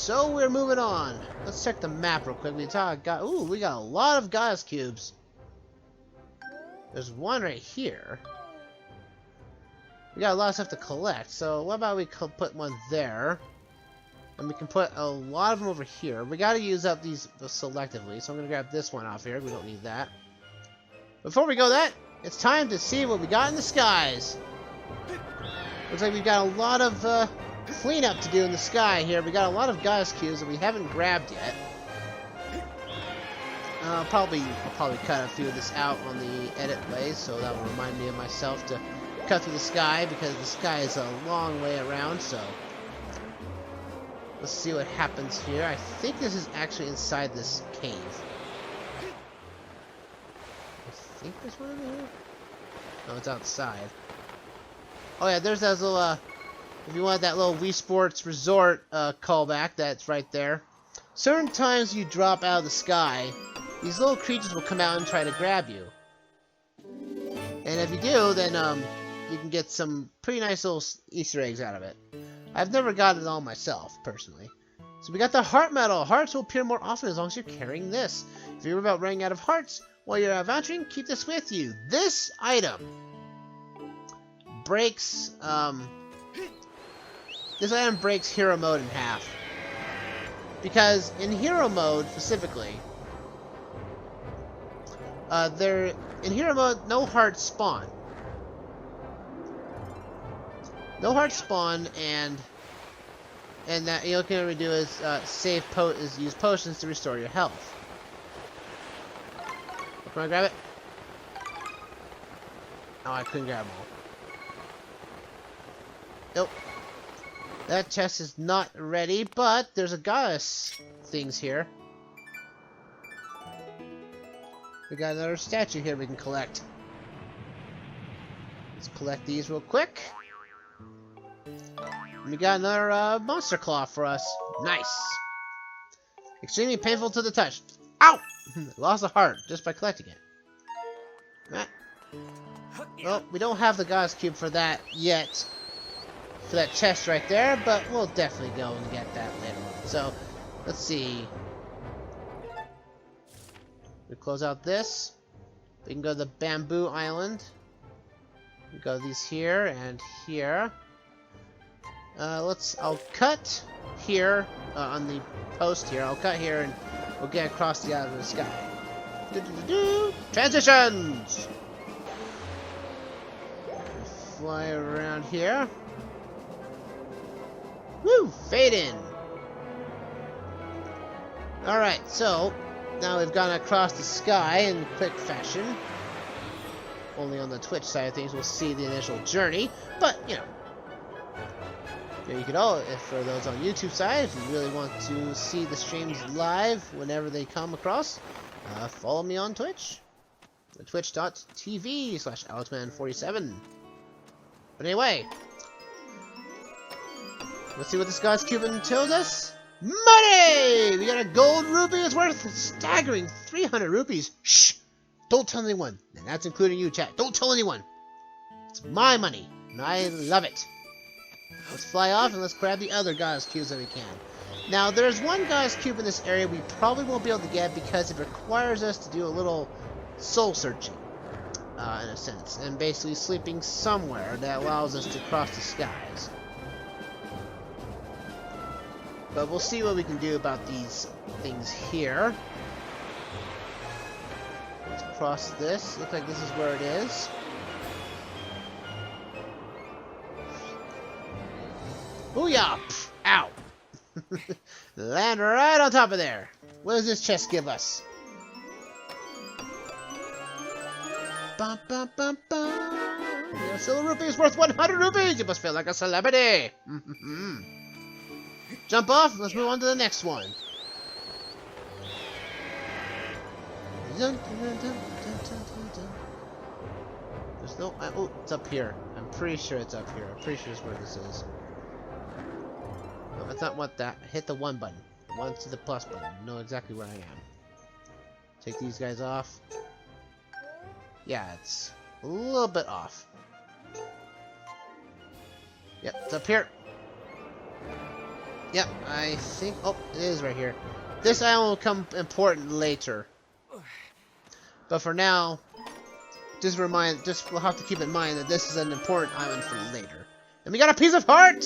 so we're moving on. Let's check the map real quick. We got a lot of Gaia's cubes. There's one right here. We got a lot of stuff to collect, so what about we put one there? And we can put a lot of them over here. We gotta use up these selectively, so I'm gonna grab this one off here. We don't need that. Before we go that, it's time to see what we got in the skies. Looks like we've got a lot of cleanup to do in the sky here. We got a lot of Gaia's cubes that we haven't grabbed yet. I'll probably cut a few of this out on the edit way, so that will remind me of myself to cut through the sky, because the sky is a long way around. So let's see what happens here. I think this is actually inside this cave. I think there's one over here. No, it's outside. Oh yeah, there's that little, if you want that little Wii Sports Resort callback, that's right there. Certain times you drop out of the sky, these little creatures will come out and try to grab you. And if you do, then you can get some pretty nice little Easter eggs out of it. I've never gotten it all myself, personally. So we got the heart medal. Hearts will appear more often as long as you're carrying this. If you're about running out of hearts while you're adventuring, keep this with you. This item breaks, this item breaks hero mode in half. Because in hero mode, specifically, in hero mode, no hearts spawn. No hearts spawn, and that you can only do is use potions to restore your health. Can I grab it? Oh, I couldn't grab them all. Nope. That chest is not ready, but there's a goddess things here. We got another statue here we can collect. Let's collect these real quick. We got another monster claw for us. Nice. Extremely painful to the touch. Ow! Lost a heart just by collecting it. Well, we don't have the God's Cube for that yet. For that chest right there, but we'll definitely go and get that later on. So, let's see. We close out this. We can go to the Bamboo Island. We go these here and here. I'll cut here on the post here. I'll cut here and we'll get across the out of the sky. Transitions! Fly around here. Woo! Fade in! Alright, so now we've gone across the sky in quick fashion. Only on the Twitch side of things we'll see the initial journey, but you know. You could for those on YouTube side, if you really want to see the streams live whenever they come across, follow me on Twitch. Twitch.tv/Alexman47. But anyway, let's see what this God's Cube tells us. Money! We got a gold rupee. It's worth a staggering 300 rupees. Shh! Don't tell anyone. And that's including you, chat. Don't tell anyone. It's my money, and I love it. Let's fly off and let's grab the other God's Cubes that we can. Now, there's one God's Cube in this area we probably won't be able to get because it requires us to do a little soul searching, in a sense, and basically sleeping somewhere that allows us to cross the skies. But we'll see what we can do about these things here. Let's cross this. Looks like this is where it is. Booyah! Pff, ow! Land right on top of there. What does this chest give us? Bum, bum, bum, bum. Your silver rupee is worth 100 rupees! You must feel like a celebrity! Jump off, let's move on to the next one. There's no... oh, it's up here. I'm pretty sure it's up here. I'm pretty sure it's where this is. No, that's not what that. Hit the 1 button. 1 to the plus button. Know exactly where I am. Take these guys off. Yeah, it's a little bit off. Yep, it's up here. Yep, I think... Oh, it is right here. This island will come important later. But for now, just we'll have to keep in mind that this is an important island for later. And we got a piece of heart!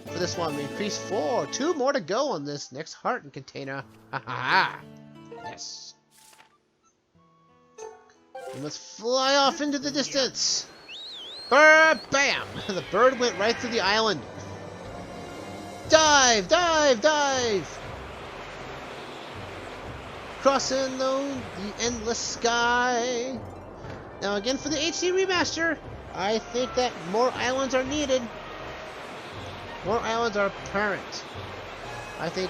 For this one, we increased 4. 2 more to go on this next heart and container. Ha ha ha! Yes. We must fly off into the distance. Bam! The bird went right through the island. Dive! Dive! Dive! Crossing the endless sky. Now again for the HD remaster, I think that more islands are needed. More islands are apparent. I think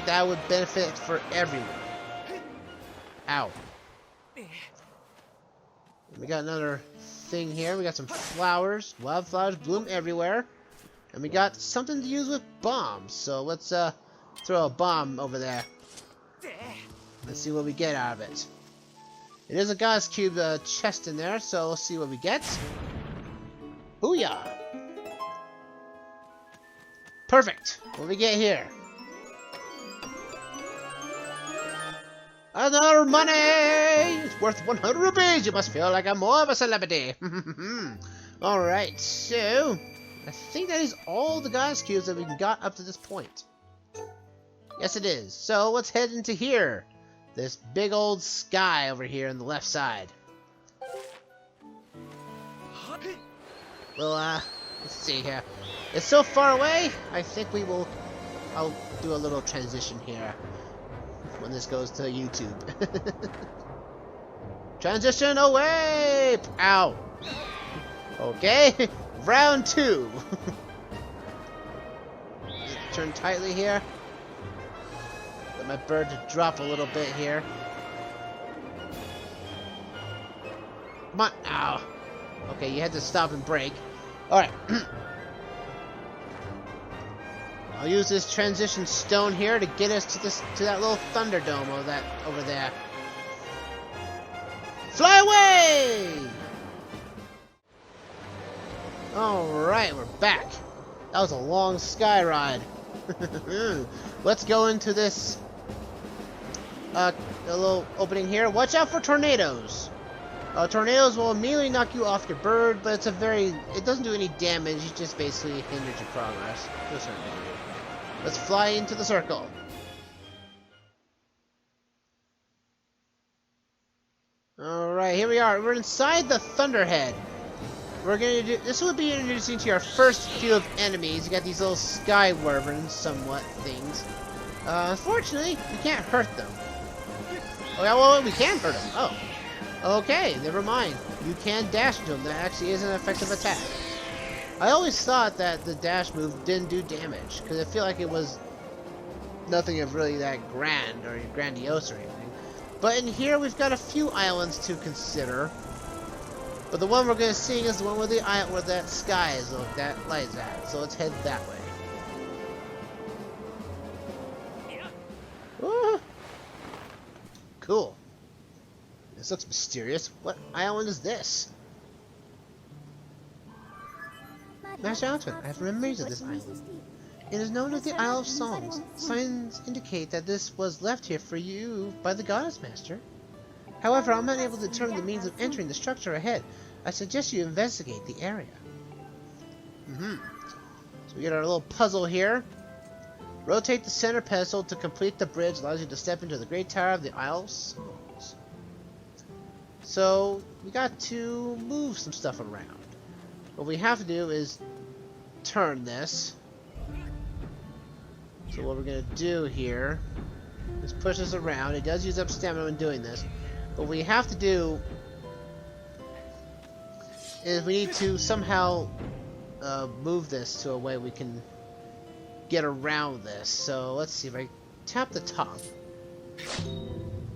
that would benefit for everyone. Ow. We got another thing here. We got some flowers. Wildflowers bloom everywhere. And we got something to use with bombs. So let's throw a bomb over there. Let's see what we get out of it. It is a God's Cube chest in there, so we'll see what we get. Booyah! Perfect! What do we get here? Another money! It's worth 100 rupees! You must feel like I'm more of a celebrity! Alright, so... I think that is all the God's Cubes that we got up to this point. Yes, it is. So, let's head into here. This big old sky over here on the left side. Well, let's see here. It's so far away, I think I'll do a little transition here when this goes to YouTube. Transition away! Ow! Okay, round 2. Turn tightly here. Let my bird drop a little bit here. Come on. Ow. Okay, you had to stop and brake. Alright. I'll use this transition stone here to get us to that little thunderdome over there. Fly away! Alright, we're back. That was a long sky ride. Let's go into this a little opening here. Watch out for tornadoes. Tornadoes will immediately knock you off your bird, but it doesn't do any damage. It just basically hinders your progress to a certain degree. Let's fly into the circle. Alright, here we are. We're inside the Thunderhead. We're gonna do this. Will be introducing to our first few of enemies. You got these little sky wyverns, somewhat things. Unfortunately, we can't hurt them. Oh yeah, well, we can hurt them. Oh, okay, never mind. You can dash into them. That actually is an effective attack. I always thought that the dash move didn't do damage because I feel like it was nothing of really that grand or grandiose or anything. But in here, we've got a few islands to consider. But the one we're going to see is the one where where that sky is, that light's at. So let's head that way. Ooh. Cool. This looks mysterious. What island is this? Master Alexman, I have memories of this island. It is known as the Isle of Songs. Signs indicate that this was left here for you by the Goddess Master. However, I'm unable to determine the means of entering the structure ahead. I suggest you investigate the area. So we get our little puzzle here. Rotate the center pedestal to complete the bridge. Allows you to step into the Great Tower of the Isle of Songs. So we got to move some stuff around. What we have to do is turn this. So what we're going to do here is push this around. It does use up stamina when doing this. What we have to do is we need to somehow move this to a way we can get around this. So let's see if I tap the top.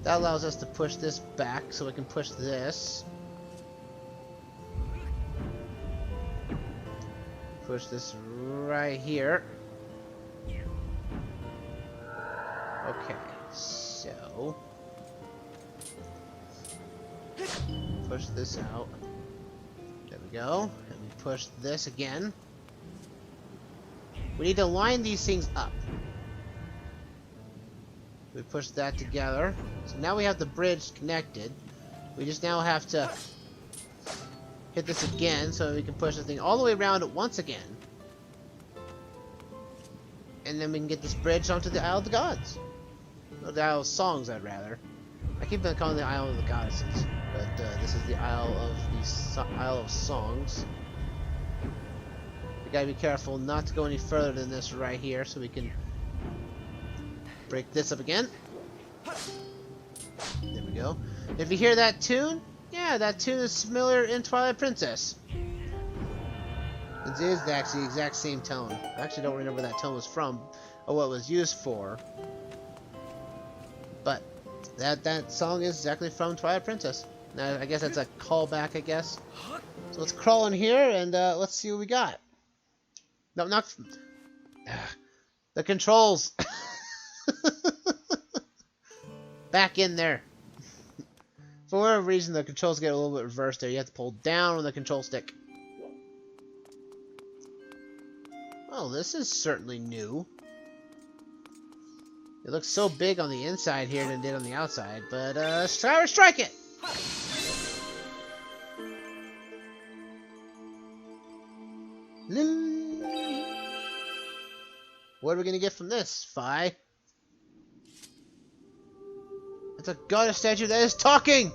That allows us to push this back so we can push this. Push this right here. Okay, so push this out. There we go. And we push this again. We need to line these things up. We push that together. So now we have the bridge connected. We just now have to hit this again so we can push the thing all the way around it once again. And then we can get this bridge onto the Isle of the Gods. Or the Isle of Songs, I'd rather. I keep on calling it the Isle of the Goddesses. But this is the Isle of Songs. We gotta be careful not to go any further than this right here so we can break this up again. There we go. If you hear that tune, yeah, that tune is familiar in Twilight Princess. It is actually the exact same tone. I actually don't remember where that tone was from or what it was used for. But that song is exactly from Twilight Princess. Now I guess that's a callback, I guess. So let's crawl in here and let's see what we got. No, not the controls. Back in there. For whatever reason, the controls get a little bit reversed there. You have to pull down on the control stick. Oh, this is certainly new. It looks so big on the inside here than it did on the outside, but strike it! What are we gonna get from this, Fi? It's a goddess statue that is talking!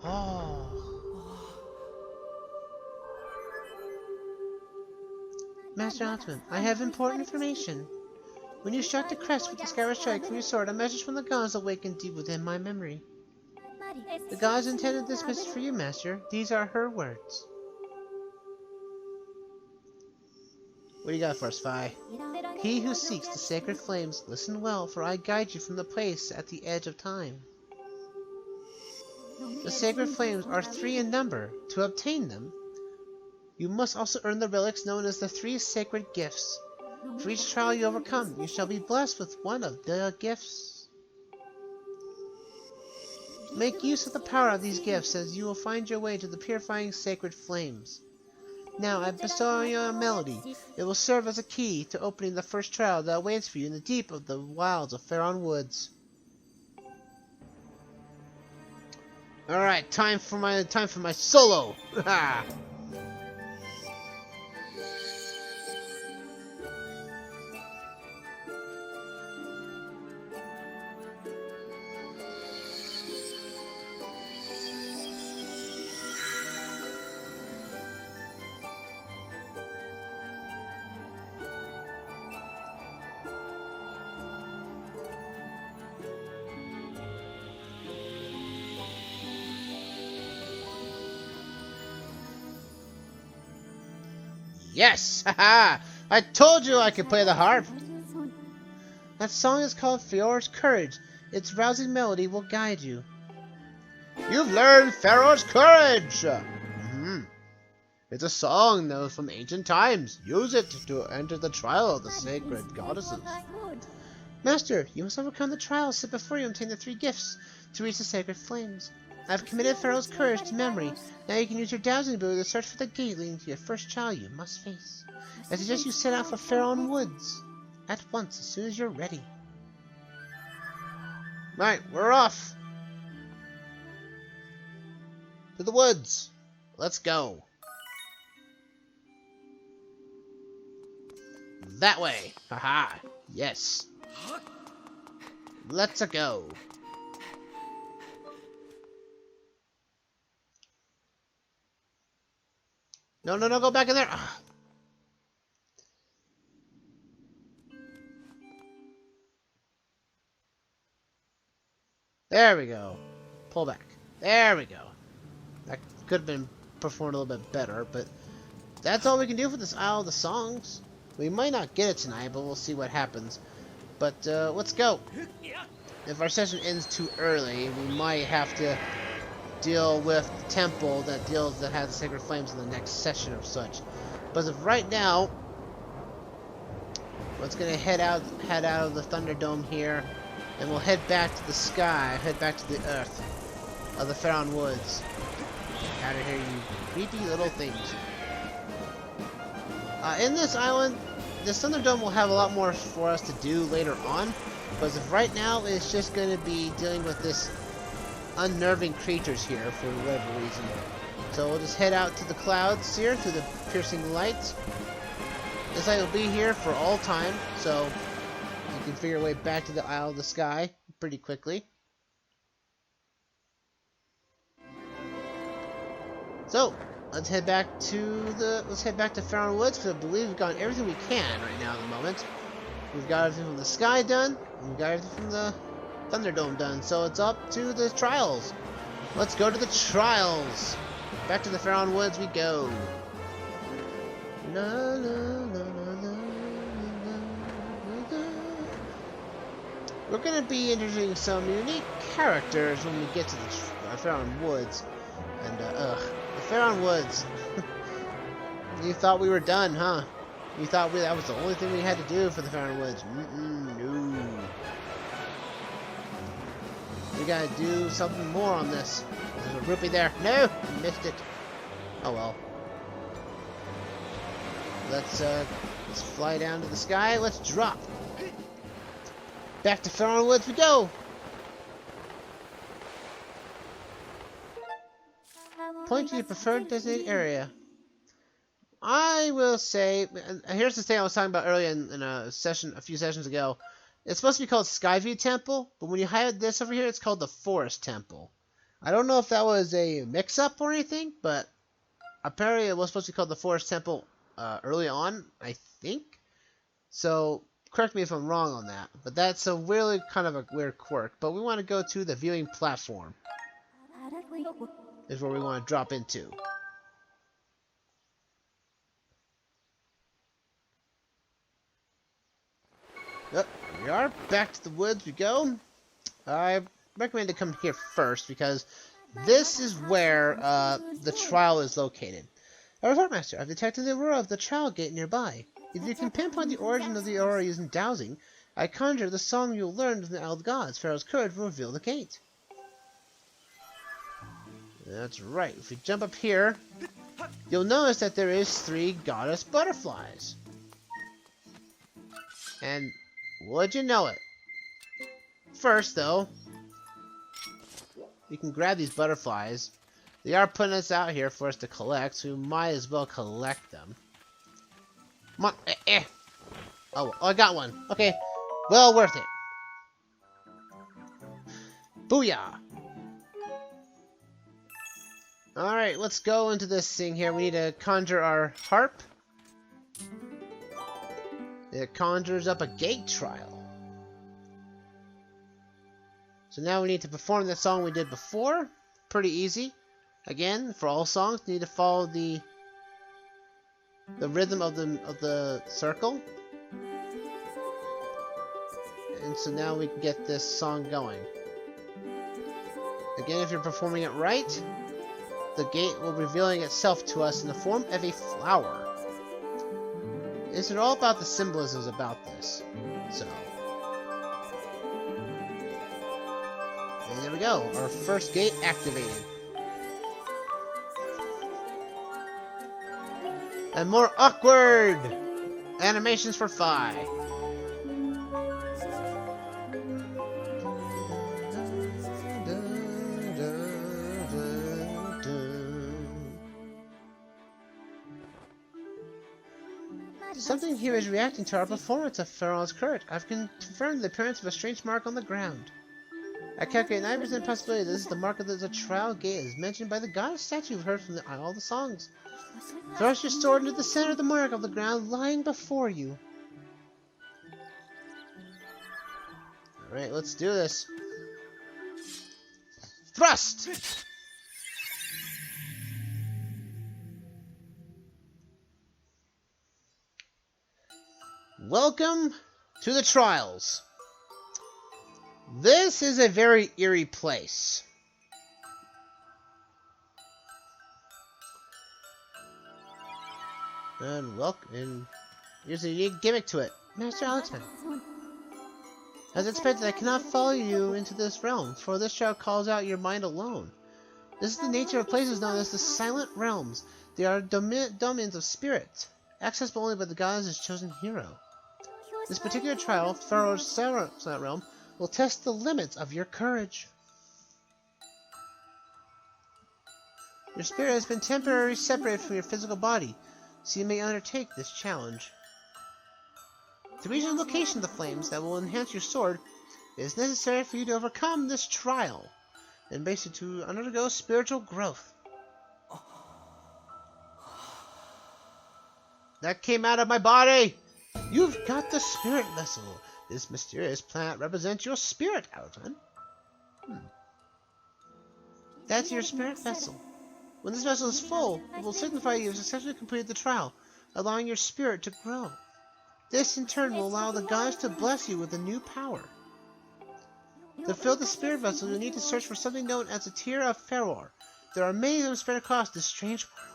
Oh. Master Alexman, I have important information. When you struck the crest with the Skyward Strike from your sword, a message from the gods awakened deep within my memory. The gods intended this message for you, Master. These are her words. What do you got for us, Fi? He who seeks the sacred flames, listen well, for I guide you from the place at the edge of time. The sacred flames are 3 in number. To obtain them, you must also earn the relics known as the 3 sacred gifts. For each trial you overcome, you shall be blessed with one of the gifts. Make use of the power of these gifts, as you will find your way to the purifying sacred flames. Now, I bestow on you a melody. It will serve as a key to opening the first trial that awaits for you in the deep of the wilds of Faron Woods. Alright, time for my solo! Ha! Yes! Haha! I told you I could play the harp! That song is called Feor's Courage. Its rousing melody will guide you. You've learned Feor's Courage! It's a song that was from ancient times. Use it to enter the trial of the sacred goddesses. Master, you must overcome the trials set before you obtain the 3 gifts to reach the sacred flames. I have committed Pharaoh's courage to memory. Now you can use your dowsing ability to search for the gate leading to your first trial you must face. I suggest you set out for Faron Woods at once as soon as you're ready. Right, we're off to the woods. Let's go. That way. Haha. Yes. Let's go. No, no, no, go back in there. Ugh. There we go. Pull back. There we go. That could have been performed a little bit better, but that's all we can do for this Isle of the Songs. We might not get it tonight, but we'll see what happens. But let's go. If our session ends too early, we might have to deal with the temple that has the sacred flames in the next session or such. But as of right now, let's gonna head out of the Thunderdome here, and we'll head back to the sky, head back to the earth of the Faron Woods. Out of here, you creepy little things. In this island, this Thunderdome will have a lot more for us to do later on, but as of right now, it's just going to be dealing with this unnerving creatures here for whatever reason. So we'll just head out to the clouds here through the piercing lights. This light will be here for all time, so you can figure your way back to the Isle of the Sky pretty quickly. So let's head back to Farron Woods, because I believe we've gotten everything we can right now at the moment. We've got everything from the sky done, and we've got everything from the Thunderdome done, so it's up to the trials. Let's go to the trials. Back to the Farron Woods we go. La, la, la, la, la, la. We're going to be introducing some unique characters when we get to the Farron Woods. And, the Farron Woods. You thought we were done, huh? You thought that was the only thing we had to do for the Farron Woods. No. We gotta do something more on this. There's a rupee there. No! I missed it. Oh well. Let's fly down to the sky. Let's drop. Back to Farron Woods we go! Point to your preferred designated area. I will say, here's the thing I was talking about earlier in a few sessions ago. It's supposed to be called Skyview Temple, but when you hide this over here, it's called the Forest Temple. I don't know if that was a mix-up or anything, but apparently it was supposed to be called the Forest Temple early on, I think. So, correct me if I'm wrong on that, but that's a really kind of a weird quirk. But we want to go to the viewing platform. Is where we want to drop into. Yep, here we are. Back to the woods we go. I recommend to come here first because this is where the trial is located. Report, Master. I've detected the aurora of the trial gate nearby. If you can pinpoint the origin of the aurora using dowsing, I conjure the song you'll learn from the Isle of Gods. Pharaoh's courage will reveal the gate. That's right. If we jump up here, you'll notice that there is 3 goddess butterflies. And would you know it? First, though, we can grab these butterflies. They are putting us out here for us to collect, so we might as well collect them. Come on. Oh, I got one. Okay. Well worth it. Booyah! Alright, let's go into this thing here. We need to conjure our harp. It conjures up a gate trial. So now we need to perform the song we did before. Pretty easy. Again, for all songs, you need to follow the rhythm of the circle. And so now we can get this song going. Again, if you're performing it right, the gate will be revealing itself to us in the form of a flower. It's all about the symbolisms about this. So. And there we go. Our first gate activated. And more awkward animations for Fi. Something here is reacting to our performance of Pharaoh's courage. I've confirmed the appearance of a strange mark on the ground. I calculate 9% possibility this is the mark of the trial gate as mentioned by the goddess statue you've heard from all the songs. Thrust your sword into the center of the mark of the ground lying before you. Alright, let's do this. Thrust! Welcome to the trials. This is a very eerie place. And here's a unique gimmick to it. Master Alexman. As expected, I cannot follow you into this realm, for this trial calls out your mind alone. This is the nature of places known as the Silent Realms. They are domains of spirit. accessible only by the gods' chosen hero. This particular trial, Pharaoh's Silent Realm, will test the limits of your courage. Your spirit has been temporarily separated from your physical body, so you may undertake this challenge. To reach the location of the flames that will enhance your sword, it is necessary for you to overcome this trial, and basically to undergo spiritual growth. That came out of my body! You've got the spirit vessel. This mysterious plant represents your spirit, Alexman. That's your spirit vessel. When this vessel is full, it will signify you have successfully completed the trial, allowing your spirit to grow. This, in turn, will allow the gods to bless you with a new power. To fill the spirit vessel, you'll need to search for something known as a tear of Pharaoh. There are many of them spread across this strange world.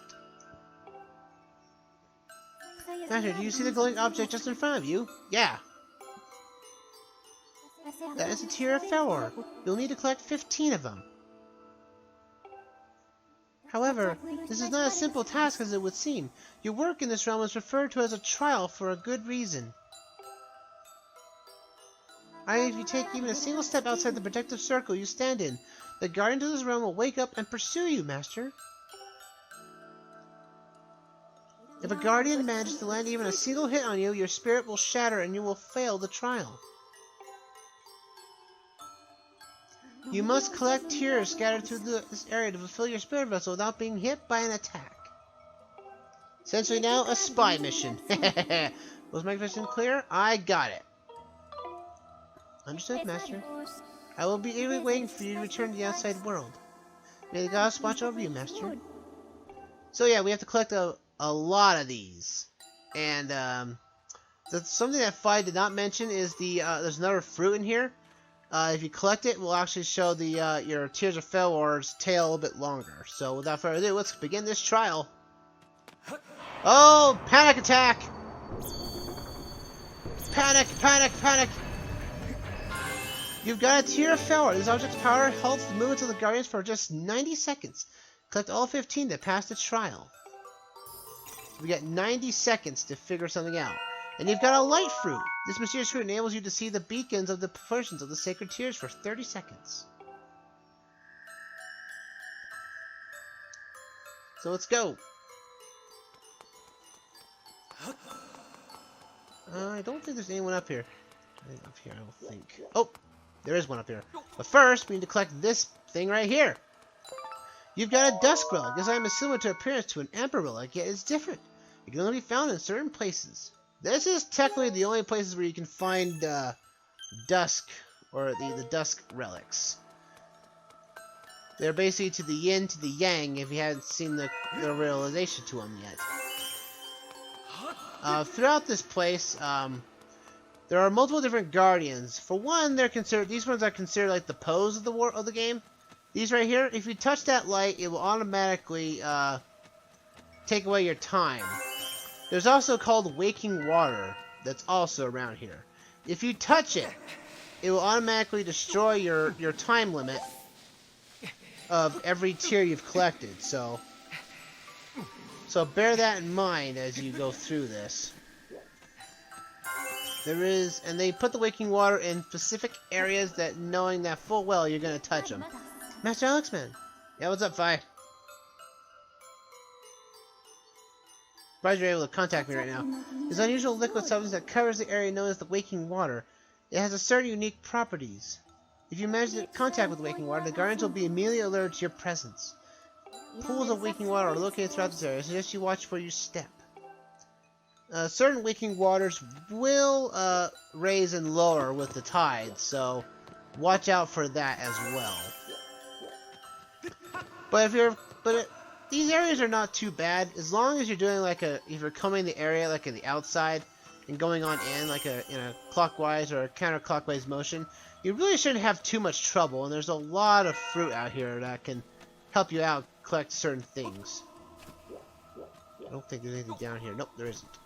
Master, do you see the glowing object just in front of you? Yeah. That is a tear of Pharaoh. You'll need to collect 15 of them. However, this is not a simple task as it would seem. Your work in this realm is referred to as a trial for a good reason. If you take even a single step outside the protective circle you stand in, the guardians of this realm will wake up and pursue you, Master. If a guardian manages to land even a single hit on you, your spirit will shatter and you will fail the trial. You must collect tears scattered through this area to fulfill your spirit vessel without being hit by an attack. Essentially now, a spy mission. Was my question clear? I got it. Understood, Master. I will be eagerly waiting for you to return to the outside world. May the gods watch over you, Master. So yeah, we have to collect a lot of these. And something that Fi did not mention is there's another fruit in here. If you collect it, it will actually show the your Tears of Pharaoh's tail a little bit longer. So without further ado, let's begin this trial. Oh, panic attack! Panic, panic, panic! You've got a Tear of Pharaoh. This object's power halts the movements of the Guardians for just 90 seconds. Collect all 15 that pass the trial. We got 90 seconds to figure something out. And you've got a light fruit. This mysterious fruit enables you to see the beacons of the portions of the sacred tears for 30 seconds. So let's go. I don't think there's anyone up here. Up here, I don't think. Oh, there is one up here. But first, we need to collect this thing right here. You've got a dusk relic. This item is similar to appearance to an amber relic, yet it's different. It can only be found in certain places. This is technically the only places where you can find dusk, or the dusk relics. They're basically to the yin to the yang if you haven't seen the realization to them yet. Throughout this place, there are multiple different guardians. For one, these ones are considered like the pose of the game. These right here, if you touch that light, it will automatically take away your time. There's also called Waking Water that's also around here. If you touch it, it will automatically destroy your time limit of every tier you've collected. So bear that in mind as you go through this. And they put the Waking Water in specific areas that, knowing that full well, you're going to touch them. Master Alexman! Yeah, what's up, Fi? Surprised you're able to contact me right now. This unusual liquid substance that covers the area known as the Waking Water. It has a certain unique properties. If you manage to contact with Waking Water, the Guardians will be immediately alerted to your presence. Pools of Waking Water are located throughout this area, so I suggest you watch where you step. Certain Waking Waters will raise and lower with the tide, so watch out for that as well. These areas are not too bad as long as you're doing if you're combing the area like in the outside and going on in like in a clockwise or a counterclockwise motion. You really shouldn't have too much trouble, and there's a lot of fruit out here that can help you out collect certain things. I don't think there's anything down here. Nope, there isn't.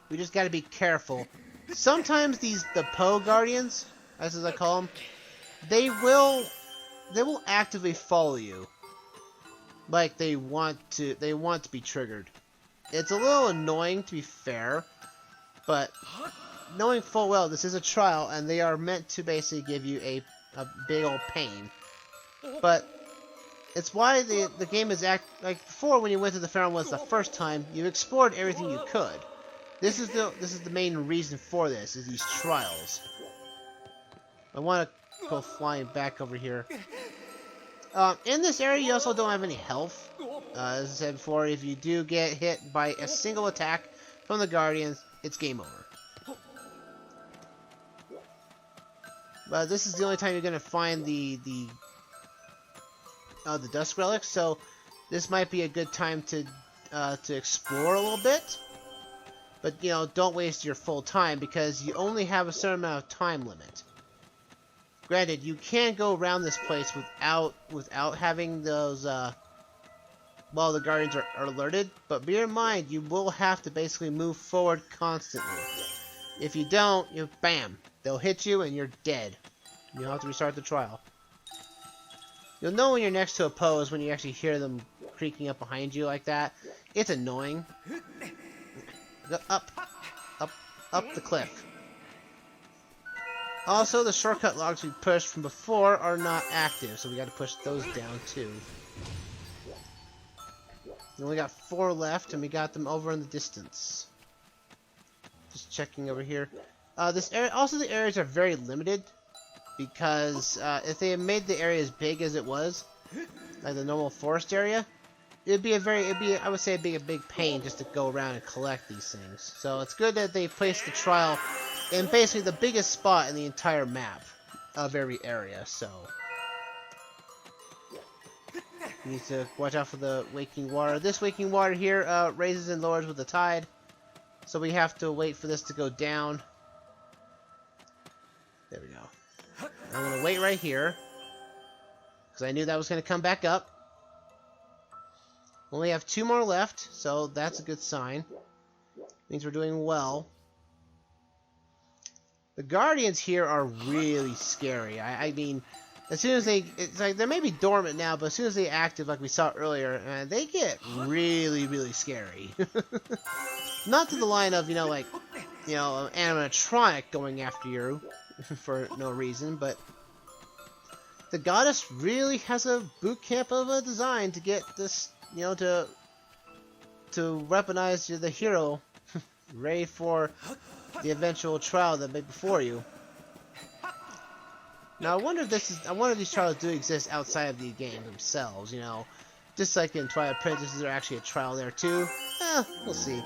We just gotta be careful. Sometimes the Poe Guardians, as I call them, they will actively follow you. like they want to be triggered. It's a little annoying, to be fair, but knowing full well this is a trial and they are meant to basically give you a big old pain. But it's why the game is like before, when you went to the Fair Ones the first time, you explored everything you could. This is the main reason for this, is these trials. I want to go flying back over here. In this area, you also don't have any health. As I said before, if you do get hit by a single attack from the Guardians, it's game over. But this is the only time you're gonna find the Dusk Relics, so this might be a good time to explore a little bit. But you know, don't waste your full time because you only have a certain amount of time limit. Granted, you can go around this place without having those while the Guardians are alerted, but bear in mind you will have to basically move forward constantly. If you don't, bam, they'll hit you and you're dead. You'll have to restart the trial. You'll know when you're next to a pose when you actually hear them creaking up behind you like that. It's annoying. Go up the cliff. Also, the shortcut logs we pushed from before are not active, so we got to push those down too. We only got 4 left, and we got them over in the distance. Just checking over here. This area, also the areas are very limited because if they had made the area as big as it was, like the normal forest area, it'd be I would say a big pain just to go around and collect these things. So it's good that they placed the trial in basically the biggest spot in the entire map of every area. So you need to watch out for the waking water. This waking water here raises and lowers with the tide, so we have to wait for this to go down. There we go. I'm gonna wait right here because I knew that was gonna come back up. Only have 2 more left, so that's a good sign. Means we're doing well. The Guardians here are really scary. I mean, as soon as it's like they may be dormant now, but as soon as they active, like we saw earlier, they get really scary. Not to the line of, an animatronic going after you for no reason, but the goddess really has a boot camp of a design to get this, to weaponize the hero ready for the eventual trial that may be before you. Now I wonder if these trials do exist outside of the game themselves, just like in Twilight Princess, is there actually a trial there too? We'll see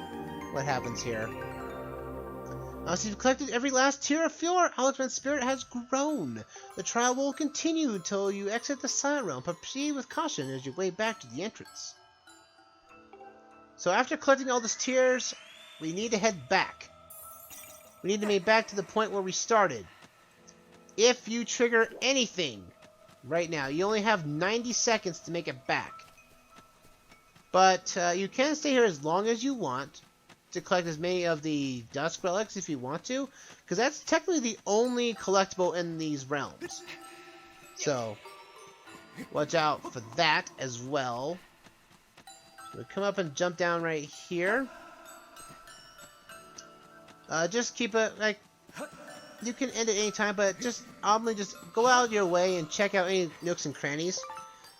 what happens here. So you've collected every last tier of fuel. Alexman's spirit has grown. The trial will continue until you exit the Silent Realm, but proceed with caution as you way back to the entrance. So after collecting all these tiers, we need to head back. We need to make back to the point where we started. If you trigger anything right now, you only have 90 seconds to make it back. But you can stay here as long as you want to collect as many of the Dusk Relics if you want to, because that's technically the only collectible in these realms. So watch out for that as well. We come up and jump down right here. Just keep it like you can end at any time, but just go out of your way and check out any nooks and crannies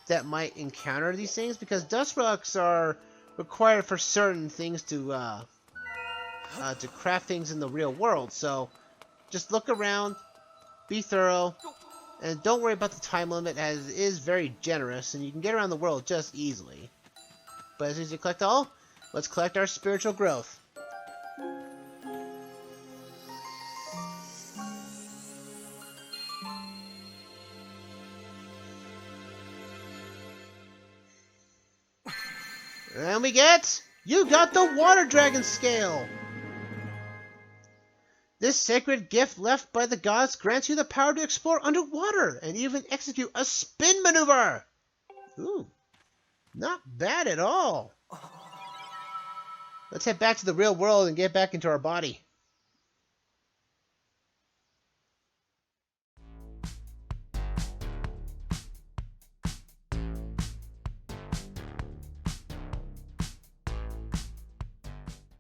that might encounter these things, because Dusk Relics are required for certain things to craft things in the real world. So just look around, be thorough, and don't worry about the time limit, as it is very generous and you can get around the world just easily. But as soon as you collect all, let's collect our spiritual growth. And we get, you got the Water Dragon Scale! This sacred gift left by the gods grants you the power to explore underwater and even execute a spin maneuver! Ooh, not bad at all. Let's head back to the real world and get back into our body.